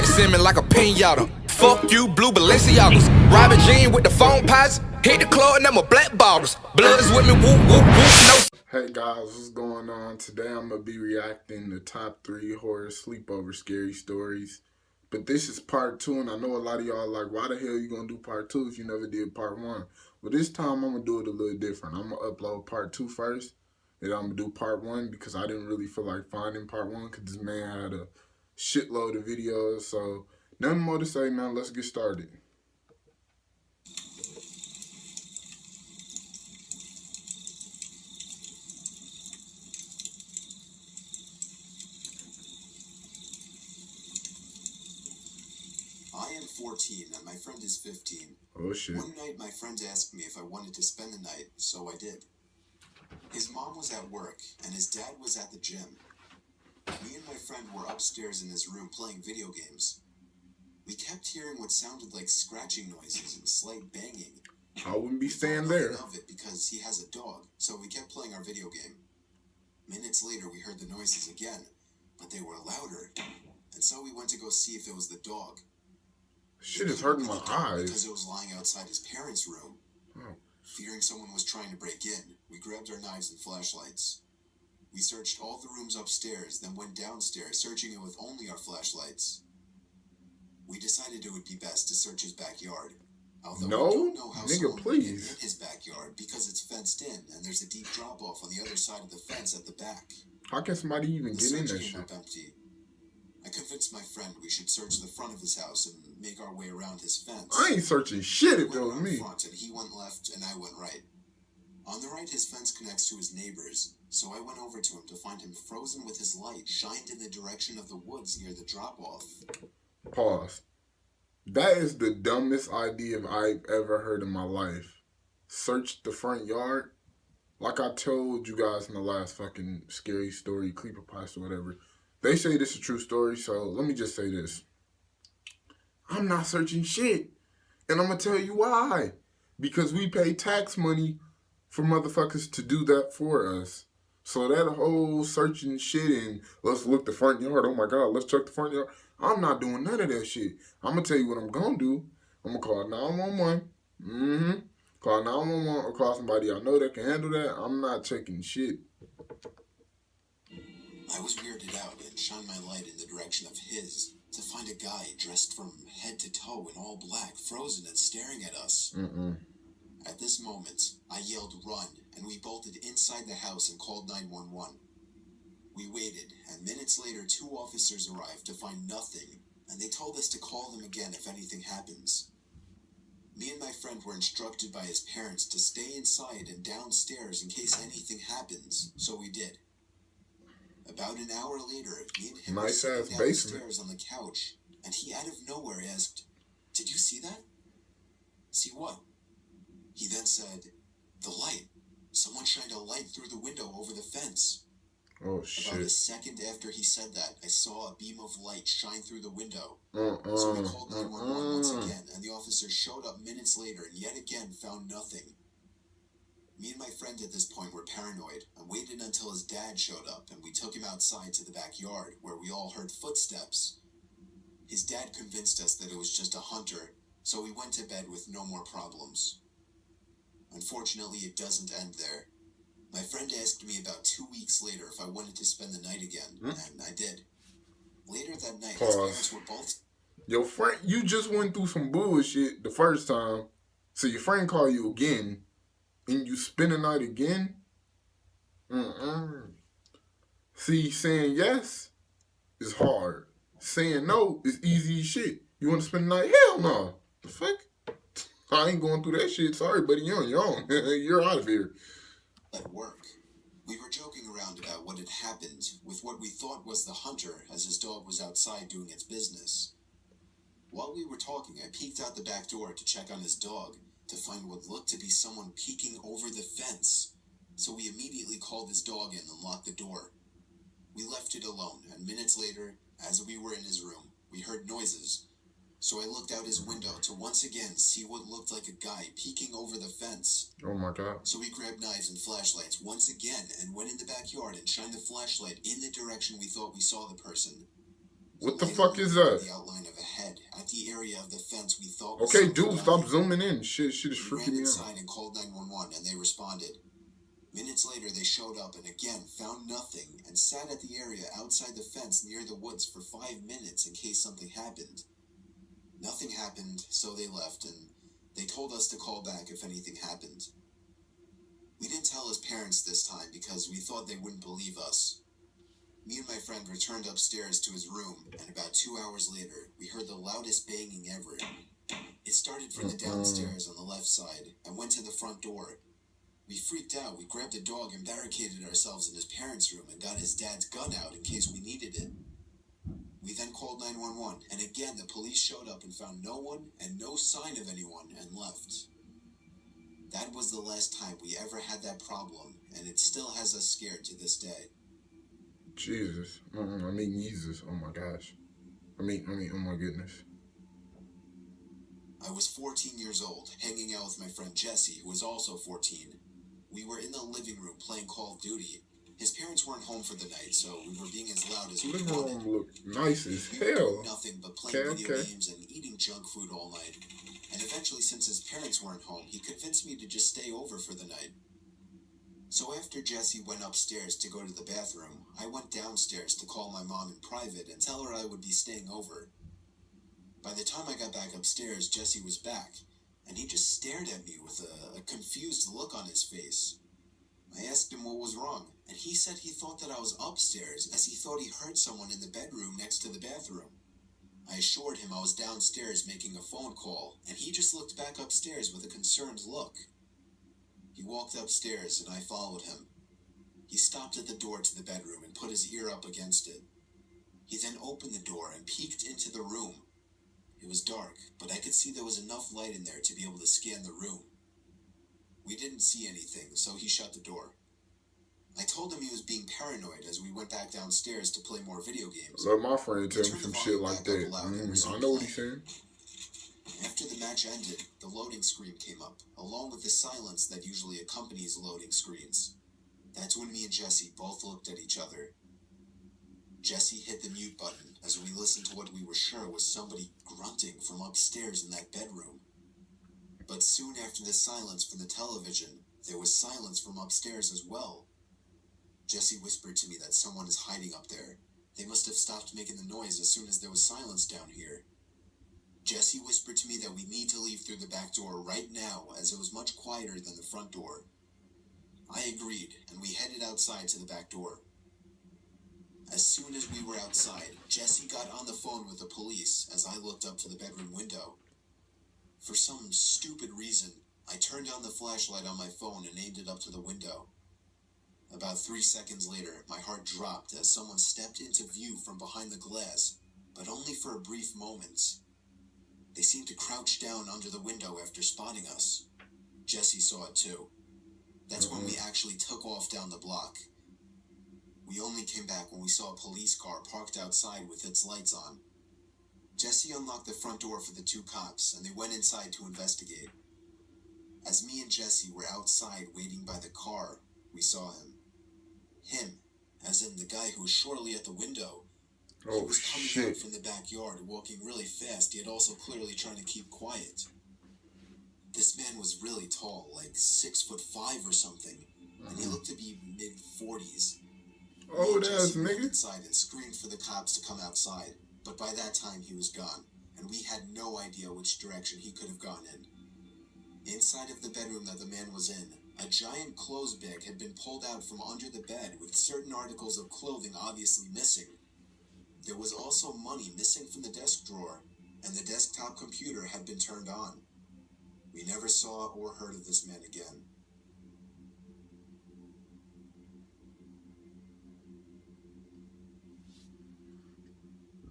flexing me like a pinata. Fuck you, blue Balenciagas. Robin Jean with the phone pots. Hit the club and them a black bottles. Bloods with me, whoop, whoop, whoop, no. Hey guys, what's going on? Today I'm going to be reacting to top 3 horror sleepover scary stories. But this is part 2, and I know a lot of y'all are like, why the hell you going to do part 2 if you never did part 1? Well, this time I'm going to do it a little different. I'm going to upload part 2 first, and I'm going to do part 1 because I didn't really feel like finding part 1 because this man had a shitload of videos. So, nothing more to say now. Let's get started. I am 14 and my friend is 15. Oh shit. One night my friend asked me if I wanted to spend the night, so I did. His mom was at work and his dad was at the gym. Me and my friend were upstairs in his room playing video games. We kept hearing what sounded like scratching noises and slight banging. I wouldn't be staying there. We of it because he has a dog, so we kept playing our video game. Minutes later we heard the noises again, but they were louder, and so we went to go see if it was the dog. Shit is hurting my eyes. Because it was lying outside his parents' room. Oh. Fearing someone was trying to break in, we grabbed our knives and flashlights. We searched all the rooms upstairs, then went downstairs, searching it with only our flashlights. We decided it would be best to search his backyard. Although no, we don't know how nigga, please. In his backyard because it's fenced in and there's a deep drop-off on the other side of the fence at the back. How can somebody even get in that shit? Empty. I convinced my friend we should search the front of his house and make our way around his fence. I ain't searching shit if it was me. Front and he went left and I went right. On the right, his fence connects to his neighbor's, so I went over to him to find him frozen with his light shined in the direction of the woods near the drop-off. Pause. That is the dumbest idea I've ever heard in my life. Search the front yard? Like I told you guys in the last fucking scary story, creepypasta or whatever. They say this is a true story, so let me just say this. I'm not searching shit. And I'm going to tell you why. Because we pay tax money for motherfuckers to do that for us. So that whole searching shit and let's look the front yard. Oh my God, let's check the front yard. I'm not doing none of that shit. I'm going to tell you what I'm going to do. I'm going to call 911. Call 911 or call somebody I know that can handle that. I'm not checking shit. I was weirded out and shined my light in the direction of his to find a guy dressed from head to toe in all black, frozen and staring at us. At this moment, I yelled run, and we bolted inside the house and called 911. We waited, and minutes later 2 officers arrived to find nothing, and they told us to call them again if anything happens. Me and my friend were instructed by his parents to stay inside and downstairs in case anything happens, so we did. About an hour later, me and him were sitting downstairs on the couch, and he out of nowhere asked, "Did you see that?" "See what?" He then said, "The light. Someone shined a light through the window over the fence." Oh shit. About a second after he said that, I saw a beam of light shine through the window. So we called 911 once again, and the officers showed up minutes later and yet again found nothing. Me and my friend at this point were paranoid and waited until his dad showed up, and we took him outside to the backyard where we all heard footsteps. His dad convinced us that it was just a hunter, so we went to bed with no more problems. Unfortunately, it doesn't end there. My friend asked me about 2 weeks later if I wanted to spend the night again, and I did. Later that night, his parents were both... Your friend, you just went through some bullshit the first time, so your friend called you again, and you spend the night again? See, saying yes is hard. Saying no is easy as shit. You want to spend the night? Hell no. The fuck? I ain't going through that shit. Sorry, buddy. You're on your own. You're out of here. At work, we were joking around about what had happened with what we thought was the hunter as his dog was outside doing its business. While we were talking, I peeked out the back door to check on his dog to find what looked to be someone peeking over the fence. So we immediately called his dog in and locked the door. We left it alone, and minutes later, as we were in his room, we heard noises. So I looked out his window to once again see what looked like a guy peeking over the fence. Oh my God. So we grabbed knives and flashlights once again and went in the backyard and shined the flashlight in the direction we thought we saw the person. What the fuck is that? The outline of a area of the fence we thought was Okay, some dude, guy. stop zooming in. Shit is We freaking ran me out. inside and called 911, and they responded. Minutes later, they showed up and again found nothing and sat at the area outside the fence near the woods for 5 minutes in case something happened. Nothing happened, so they left, and they told us to call back if anything happened. We didn't tell his parents this time because we thought they wouldn't believe us. Me and my friend returned upstairs to his room, and about 2 hours later, we heard the loudest banging ever. It started from the downstairs on the left side and went to the front door. We freaked out. We grabbed a dog and barricaded ourselves in his parents' room and got his dad's gun out in case we needed it. We then called 911, and again the police showed up and found no one and no sign of anyone and left. That was the last time we ever had that problem, and it still has us scared to this day. Jesus. I mean, Jesus. Oh my gosh. I mean, oh my goodness. I was 14 years old, hanging out with my friend Jesse, who was also 14. We were in the living room playing Call of Duty. His parents weren't home for the night, so we were being as loud as we Living wanted. room look nice as We were hell. doing nothing but playing video Okay. games and eating junk food all night. And eventually, since his parents weren't home, he convinced me to just stay over for the night. So after Jesse went upstairs to go to the bathroom, I went downstairs to call my mom in private and tell her I would be staying over. By the time I got back upstairs, Jesse was back, and he just stared at me with a confused look on his face. I asked him what was wrong, and he said he thought that I was upstairs as he thought he heard someone in the bedroom next to the bathroom. I assured him I was downstairs making a phone call, and he just looked back upstairs with a concerned look. He walked upstairs, and I followed him. He stopped at the door to the bedroom and put his ear up against it. He then opened the door and peeked into the room. It was dark, but I could see there was enough light in there to be able to scan the room. We didn't see anything, so he shut the door. I told him he was being paranoid as we went back downstairs to play more video games. Let my friend tell me some shit like that. I know what he's saying. After the match ended, the loading screen came up, along with the silence that usually accompanies loading screens. That's when me and Jesse both looked at each other. Jesse hit the mute button as we listened to what we were sure was somebody grunting from upstairs in that bedroom. But soon after the silence from the television, there was silence from upstairs as well. Jesse whispered to me that someone is hiding up there. They must have stopped making the noise as soon as there was silence down here. Jesse whispered to me that we need to leave through the back door right now, as it was much quieter than the front door. I agreed, and we headed outside to the back door. As soon as we were outside, Jesse got on the phone with the police as I looked up to the bedroom window. For some stupid reason, I turned on the flashlight on my phone and aimed it up to the window. About 3 seconds later, my heart dropped as someone stepped into view from behind the glass, but only for a brief moment. They seemed to crouch down under the window after spotting us. Jesse saw it too. That's when we actually took off down the block. We only came back when we saw a police car parked outside with its lights on. Jesse unlocked the front door for the two cops, and they went inside to investigate. As me and Jesse were outside waiting by the car, we saw him. Him, as in the guy who was surely at the window. He Oh was coming out shit. from the backyard, walking really fast, yet also clearly trying to keep quiet. This man was really tall, like 6'5" or something, and he looked to be mid-40s. Old Jesse ass went nigga. inside and screamed for the cops to come outside, but by that time he was gone, and we had no idea which direction he could have gone in. Inside of the bedroom that the man was in, a giant clothes bag had been pulled out from under the bed with certain articles of clothing obviously missing. There was also money missing from the desk drawer, and the desktop computer had been turned on. We never saw or heard of this man again.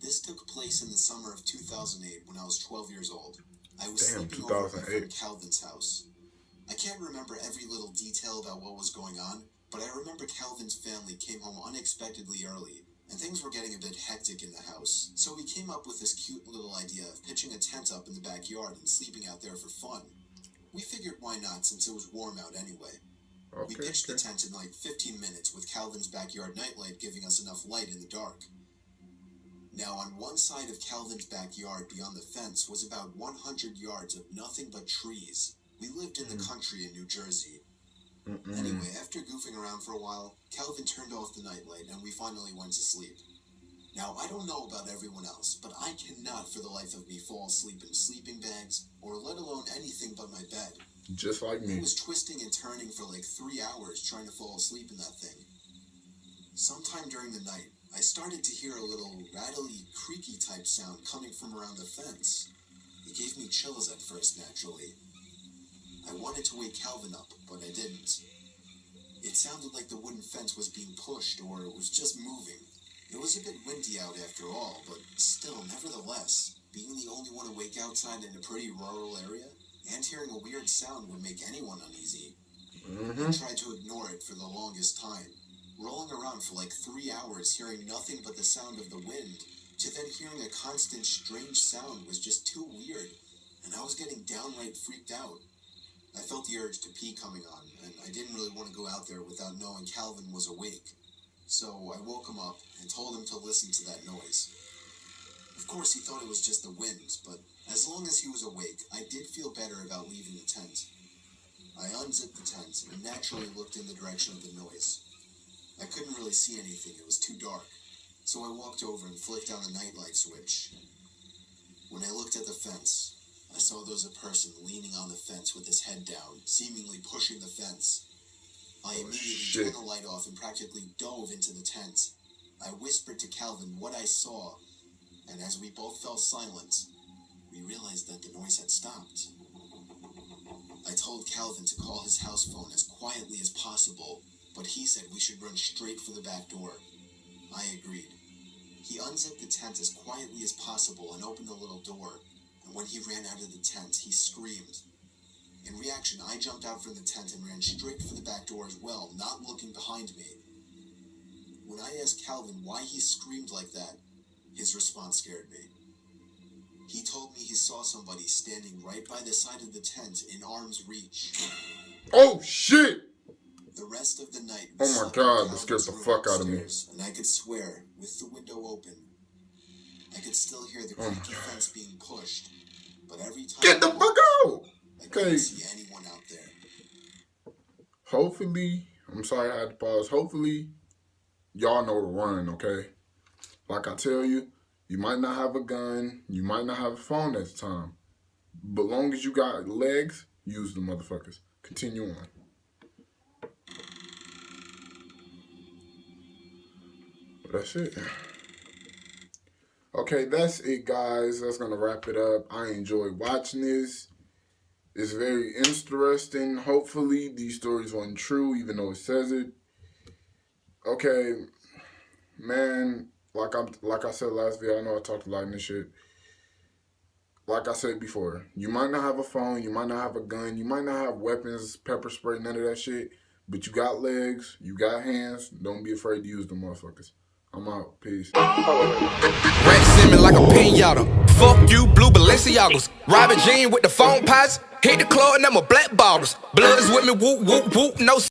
This took place in the summer of 2008 when I was 12 years old. I was Damn, sleeping over at my 2008. friend Calvin's house. I can't remember every little detail about what was going on, but I remember Calvin's family came home unexpectedly early, and things were getting a bit hectic in the house. So we came up with this cute little idea of pitching a tent up in the backyard and sleeping out there for fun. We figured why not, since it was warm out anyway. We Okay. pitched the tent in like 15 minutes with Calvin's backyard nightlight giving us enough light in the dark. Now, on one side of Calvin's backyard beyond the fence was about 100 yards of nothing but trees. We lived in the country in New Jersey. Anyway, after goofing around for a while, Calvin turned off the nightlight and we finally went to sleep. Now, I don't know about everyone else, but I cannot for the life of me fall asleep in sleeping bags, or let alone anything but my bed. Just like me. I was twisting and turning for like 3 hours trying to fall asleep in that thing. Sometime during the night, I started to hear a little rattly, creaky type sound coming from around the fence. It gave me chills at first, naturally. I wanted to wake Calvin up, but I didn't. It sounded like the wooden fence was being pushed, or it was just moving. It was a bit windy out after all, but still, nevertheless, being the only one awake outside in a pretty rural area, and hearing a weird sound would make anyone uneasy. I tried to ignore it for the longest time, rolling around for like 3 hours, hearing nothing but the sound of the wind, to then hearing a constant strange sound was just too weird, and I was getting downright freaked out. I felt the urge to pee coming on, and I didn't really want to go out there without knowing Calvin was awake. So I woke him up and told him to listen to that noise. Of course, he thought it was just the wind, but as long as he was awake, I did feel better about leaving the tent. I unzipped the tent and naturally looked in the direction of the noise. I couldn't really see anything, it was too dark, so I walked over and flicked on the nightlight switch. When I looked at the fence, I saw there was a person leaning on the fence with his head down, seemingly pushing the fence. I immediately turned the light off and practically dove into the tent. I whispered to Calvin what I saw, and as we both fell silent, we realized that the noise had stopped. I told Calvin to call his house phone as quietly as possible, but he said we should run straight for the back door. I agreed. He unzipped the tent as quietly as possible and opened the little door, and when he ran out of the tent, he screamed. In reaction, I jumped out from the tent and ran straight for the back door as well, not looking behind me. When I asked Calvin why he screamed like that, his response scared me. He told me he saw somebody standing right by the side of the tent in arm's reach. Oh, shit! The rest of the night, oh my God, that scared the fuck out of me. And I could swear, with the window open, I could still hear the creaky fence being pushed. But every time get the fuck out! I couldn't see anyone out there. Hopefully, I'm sorry I had to pause. Hopefully, y'all know to run, okay? Like I tell you, you might not have a gun, you might not have a phone at the time. But long as you got legs, use the motherfuckers. Continue on. That's it. Okay, that's it, guys. That's going to wrap it up. I enjoyed watching this. It's very interesting. Hopefully, these stories weren't true, even though it says it. Okay, man, like I said last video, I know I talked a lot in this shit. Like I said before, you might not have a phone, you might not have a gun, you might not have weapons, pepper spray, none of that shit. But you got legs, you got hands. Don't be afraid to use them motherfuckers. I'm out. Peace. Rat simming like a pinata. Fuck you, blue Balenciagas. Robin Jean with the phone pots. Hit the club and them a black bottles. Blood is with me, whoop, whoop, whoop, no